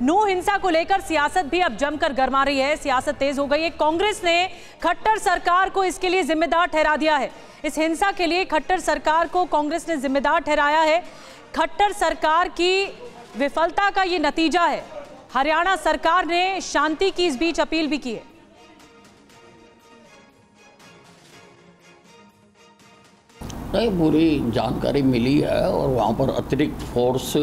नूह हिंसा को लेकर सियासत भी अब जमकर गरमा रही है, सियासत तेज हो गई है। कांग्रेस ने खट्टर सरकार को इसके लिए जिम्मेदार ठहरा दिया है। इस हिंसा के लिए खट्टर सरकार को कांग्रेस ने जिम्मेदार ठहराया है। खट्टर सरकार की विफलता का ये नतीजा है। हरियाणा सरकार ने शांति की इस बीच अपील भी की है। नहीं, पूरी जानकारी मिली है और वहाँ पर अतिरिक्त फोर्स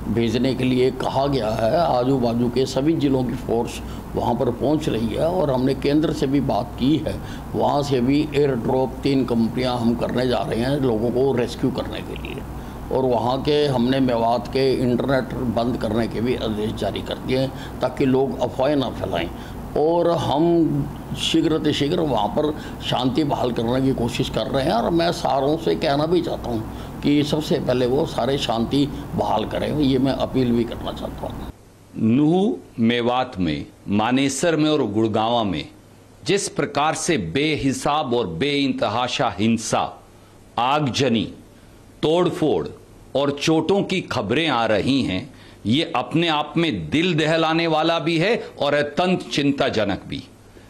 भेजने के लिए कहा गया है। आजू बाजू के सभी जिलों की फोर्स वहाँ पर पहुँच रही है और हमने केंद्र से भी बात की है। वहाँ से भी एयर ड्रॉप 3 कंपनियाँ हम करने जा रहे हैं लोगों को रेस्क्यू करने के लिए। और वहाँ के हमने मेवात के इंटरनेट बंद करने के भी आदेश जारी कर दिए हैं ताकि लोग अफवाहें ना फैलाएं। और हम शीघ्र वहाँ पर शांति बहाल करने की कोशिश कर रहे हैं। और मैं सारों से कहना भी चाहता हूँ कि सबसे पहले वो सारे शांति बहाल करें, ये मैं अपील भी करना चाहता हूँ। नूह मेवात में, मानेसर में और गुड़गांव में जिस प्रकार से बेहिसाब और बेइंतहाशा हिंसा, आगजनी, तोड़फोड़ और चोटों की खबरें आ रही हैं, ये अपने आप में दिल दहलाने वाला भी है और अत्यंत चिंताजनक भी।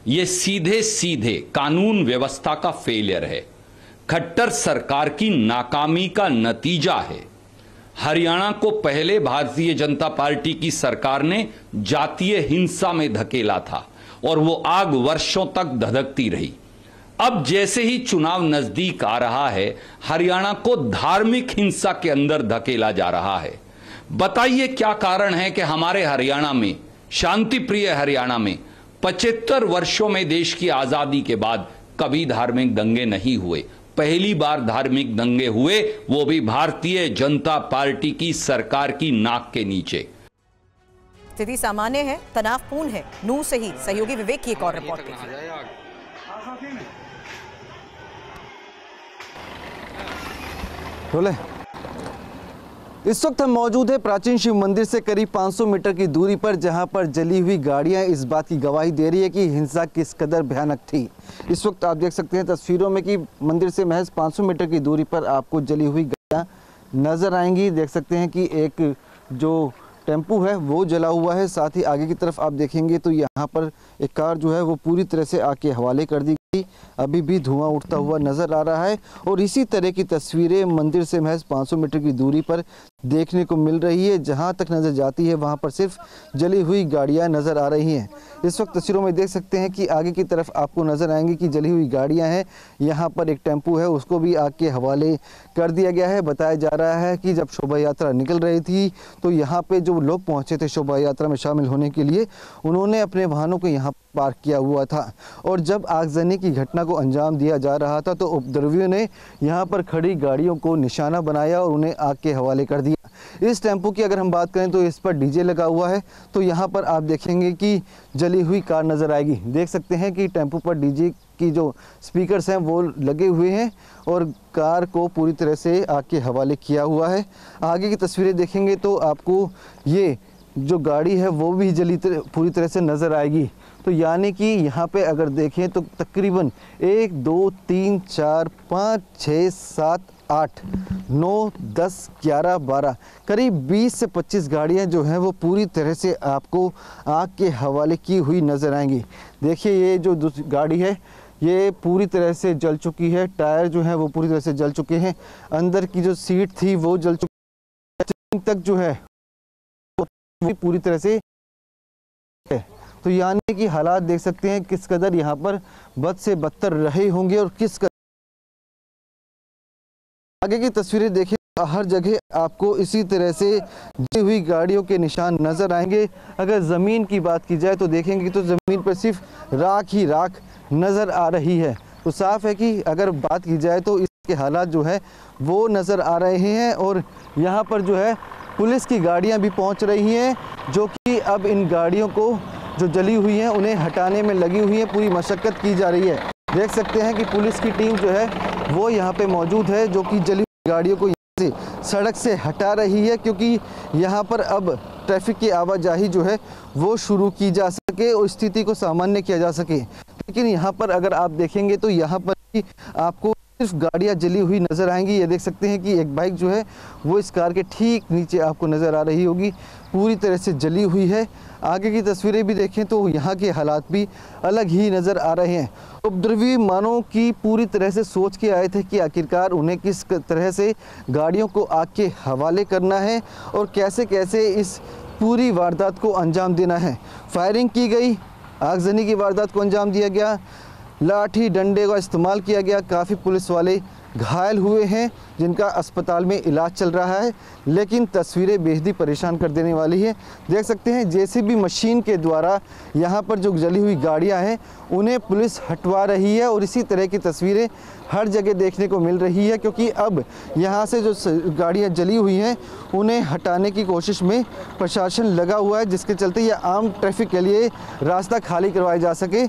ये सीधे सीधे कानून व्यवस्था का फेलियर है, खट्टर सरकार की नाकामी का नतीजा है। हरियाणा को पहले भारतीय जनता पार्टी की सरकार ने जातीय हिंसा में धकेला था और वो आग वर्षों तक धधकती रही। अब जैसे ही चुनाव नजदीक आ रहा है, हरियाणा को धार्मिक हिंसा के अंदर धकेला जा रहा है। बताइए क्या कारण है कि हमारे हरियाणा में, शांति प्रिय हरियाणा में 75 वर्षों में देश की आजादी के बाद कभी धार्मिक दंगे नहीं हुए। पहली बार धार्मिक दंगे हुए, वो भी भारतीय जनता पार्टी की सरकार की नाक के नीचे। स्थिति सामान्य है, तनावपूर्ण है। नूह से ही सहयोगी विवेक की एक और रिपोर्ट देखिए। बोले इस वक्त हम मौजूद है प्राचीन शिव मंदिर से करीब 500 मीटर की दूरी पर, जहां पर जली हुई गाड़ियां इस बात की गवाही दे रही है कि हिंसा किस कदर भयानक थी। इस वक्त आप देख सकते हैं तस्वीरों में कि मंदिर से महज 500 मीटर की दूरी पर आपको जली हुई गाड़ियां नजर आएंगी। देख सकते हैं कि एक जो टेम्पू है वो जला हुआ है। साथ ही आगे की तरफ आप देखेंगे तो यहाँ पर एक कार जो है वो पूरी तरह से आग के हवाले कर दी गई। अभी भी धुआं उठता हुआ नजर आ रहा है और इसी तरह की तस्वीरें मंदिर से महज 500 मीटर की दूरी पर देखने को मिल रही है। जहां तक नजर जाती है वहां पर सिर्फ जली हुई गाड़ियां नजर आ रही हैं। इस वक्त तस्वीरों में देख सकते हैं कि आगे की तरफ आपको नजर आएंगी कि जली हुई गाड़ियां हैं। यहां पर एक टेम्पू है, उसको भी आग के हवाले कर दिया गया है। बताया जा रहा है कि जब शोभा यात्रा निकल रही थी तो यहाँ पे जो लोग पहुंचे थे शोभा यात्रा में शामिल होने के लिए, उन्होंने अपने वाहनों को यहाँ पार्क किया हुआ था। और जब आगजनी की घटना को अंजाम दिया जा रहा था तो उपद्रवियों ने यहाँ पर खड़ी गाड़ियों को निशाना बनाया और उन्हें आग के हवाले कर दिया। इस टेम्पो की अगर हम बात करें तो इस पर डीजे लगा हुआ है, तो यहाँ पर आप देखेंगे कि जली हुई कार नज़र आएगी। देख सकते हैं कि टेम्पो पर डीजे की जो स्पीकर्स हैं वो लगे हुए हैं और कार को पूरी तरह से आग के हवाले किया हुआ है। आगे की तस्वीरें देखेंगे तो आपको ये जो गाड़ी है वो भी जली पूरी तरह से नज़र आएगी। तो यानी कि यहाँ पे अगर देखें तो तकरीबन 1 2 3 4 5 6 7 8 9 10 11 12 करीब 20 से 25 गाड़ियाँ जो हैं वो पूरी तरह से आपको आग के हवाले की हुई नज़र आएंगी। देखिए ये जो गाड़ी है ये पूरी तरह से जल चुकी है, टायर जो है वो पूरी तरह से जल चुके हैं, अंदर की जो सीट थी वो जल चुकी तक जो है वो पूरी तरह से है। तो यानी कि हालात देख सकते हैं किस कदर यहाँ पर बद से बदतर रहे होंगे और किस कदर। आगे की तस्वीरें देखें, हर जगह आपको इसी तरह से जली हुई गाड़ियों के निशान नजर आएंगे। अगर ज़मीन की बात की जाए तो देखेंगे तो ज़मीन पर सिर्फ राख ही राख नज़र आ रही है। तो साफ है कि अगर बात की जाए तो इसके हालात जो है वो नज़र आ रहे हैं। और यहाँ पर जो है पुलिस की गाड़ियाँ भी पहुँच रही हैं, जो कि अब इन गाड़ियों को जो जली हुई हैं उन्हें हटाने में लगी हुई है, पूरी मशक्क़त की जा रही है। देख सकते हैं कि पुलिस की टीम जो है वो यहाँ पे मौजूद है, जो कि जली हुई गाड़ियों को यहाँ से सड़क से हटा रही है, क्योंकि यहाँ पर अब ट्रैफिक की आवाजाही जो है वो शुरू की जा सके और स्थिति को सामान्य किया जा सके। लेकिन यहाँ पर अगर आप देखेंगे तो यहाँ पर भी आपको सिर्फ गाड़ियां जली हुई नज़र आएंगी। ये देख सकते हैं कि एक बाइक जो है वो इस कार के ठीक नीचे आपको नज़र आ रही होगी, पूरी तरह से जली हुई है। आगे की तस्वीरें भी देखें तो यहाँ के हालात भी अलग ही नज़र आ रहे हैं। उपद्रवी मानव की पूरी तरह से सोच के आए थे कि आखिरकार उन्हें किस तरह से गाड़ियों को आग के हवाले करना है और कैसे कैसे इस पूरी वारदात को अंजाम देना है। फायरिंग की गई, आगजनी की वारदात को अंजाम दिया गया, लाठी डंडे का इस्तेमाल किया गया। काफ़ी पुलिस वाले घायल हुए हैं जिनका अस्पताल में इलाज चल रहा है। लेकिन तस्वीरें बेहद ही परेशान कर देने वाली है। देख सकते हैं जेसीबी मशीन के द्वारा यहाँ पर जो जली हुई गाड़ियाँ हैं उन्हें पुलिस हटवा रही है और इसी तरह की तस्वीरें हर जगह देखने को मिल रही है, क्योंकि अब यहाँ से जो गाड़ियाँ जली हुई हैं उन्हें हटाने की कोशिश में प्रशासन लगा हुआ है, जिसके चलते ये आम ट्रैफिक के लिए रास्ता खाली करवाया जा सके।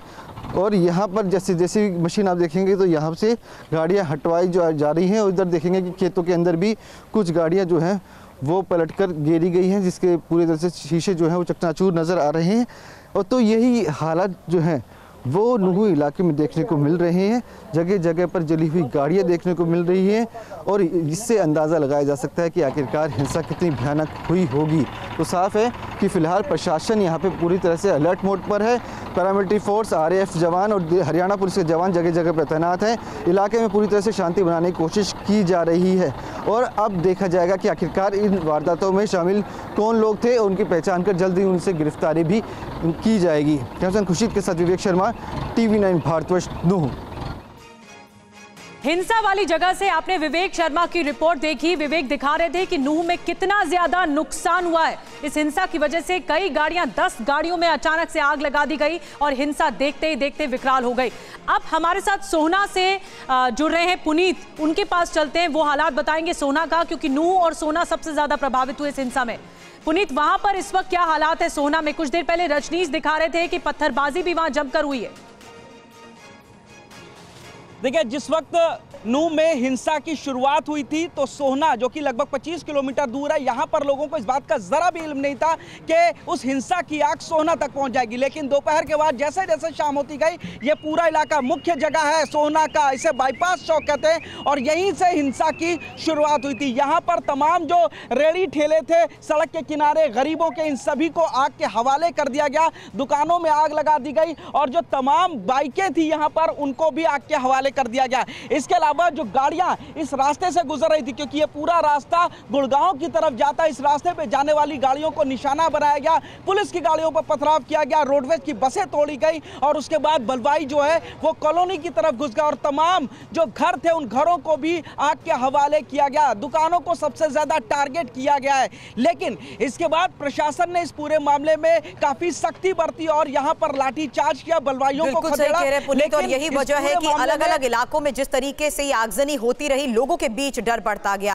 और यहाँ पर जैसे जैसे मशीन आप देखेंगे तो यहाँ से गाड़ियाँ हटवाई जा रही हैं और इधर देखेंगे कि खेतों के अंदर भी कुछ गाड़ियाँ जो हैं वो पलटकर गिरी गई हैं, जिसके पूरी तरह से शीशे जो हैं वो चकनाचूर नज़र आ रहे हैं। और तो यही हालात जो हैं वो नूह इलाके में देखने को मिल रहे हैं। जगह जगह पर जली हुई गाड़ियाँ देखने को मिल रही हैं और इससे अंदाज़ा लगाया जा सकता है कि आखिरकार हिंसा कितनी भयानक हुई होगी। तो साफ है कि फ़िलहाल प्रशासन यहाँ पे पूरी तरह से अलर्ट मोड पर है। पैरामिलिट्री फोर्स, RAF जवान और हरियाणा पुलिस के जवान जगह जगह पर तैनात हैं। इलाके में पूरी तरह से शांति बनाने की कोशिश की जा रही है और अब देखा जाएगा कि आखिरकार इन वारदातों में शामिल कौन लोग थे, उनकी पहचान कर जल्दी उनसे गिरफ्तारी भी की जाएगी। कैमरामैन खुर्शीद के साथ विवेक शर्मा, TV9 भारतवर्ष, नूह। हिंसा वाली जगह से आपने विवेक शर्मा की रिपोर्ट देखी। विवेक दिखा रहे थे कि नूह में कितना ज्यादा नुकसान हुआ है इस हिंसा की वजह से। कई गाड़ियां, 10 गाड़ियों में अचानक से आग लगा दी गई और हिंसा देखते ही देखते विकराल हो गई। अब हमारे साथ सोहना से जुड़ रहे हैं पुनीत, उनके पास चलते हैं, वो हालात बताएंगे सोहना का, क्योंकि नूह और सोहना सबसे ज्यादा प्रभावित हुए इस हिंसा में। पुनीत, वहां पर इस वक्त क्या हालात है सोहना में? कुछ देर पहले रजनीश दिखा रहे थे कि पत्थरबाजी भी वहां जमकर हुई है। देखिए, जिस वक्त नूह में हिंसा की शुरुआत हुई थी तो सोहना, जो कि लगभग 25 किलोमीटर दूर है, यहाँ पर लोगों को इस बात का जरा भी इल्म नहीं था कि उस हिंसा की आग सोहना तक पहुँच जाएगी। लेकिन दोपहर के बाद जैसे जैसे शाम होती गई, ये पूरा इलाका मुख्य जगह है सोहना का, इसे बाईपास चौक कहते हैं, और यहीं से हिंसा की शुरुआत हुई थी। यहाँ पर तमाम जो रेहड़ी ठेले थे सड़क के किनारे, गरीबों के, इन सभी को आग के हवाले कर दिया गया। दुकानों में आग लगा दी गई और जो तमाम बाइकें थी यहाँ पर उनको भी आग के हवाले कर दिया गया। इसके अलावा जो गाड़ियां इस रास्ते से गुजर रही थी, क्योंकि ये पूरा रास्ता गुड़गांव की तरफ जाता है, इस रास्ते पे जाने वाली गाड़ियों को निशाना बनाया गया, पुलिस की गाड़ियों पर पथराव किया गया, रोडवेज की बसें तोड़ी गई और उसके बाद बलवाई जो है वो कॉलोनी की तरफ घुस गया और तमाम जो घर थे उन घरों को भी आग के हवाले किया गया। दुकानों को सबसे ज्यादा टारगेट किया गया है। लेकिन इसके बाद प्रशासन ने इस पूरे मामले में काफी सख्ती बरती और यहाँ पर लाठीचार्ज किया, बलवाइयों को खदेड़ा। लेकिन यही वजह है कि अलग अलग इलाकों में जिस तरीके से आगजनी होती रही, लोगों के बीच डर बढ़ता गया।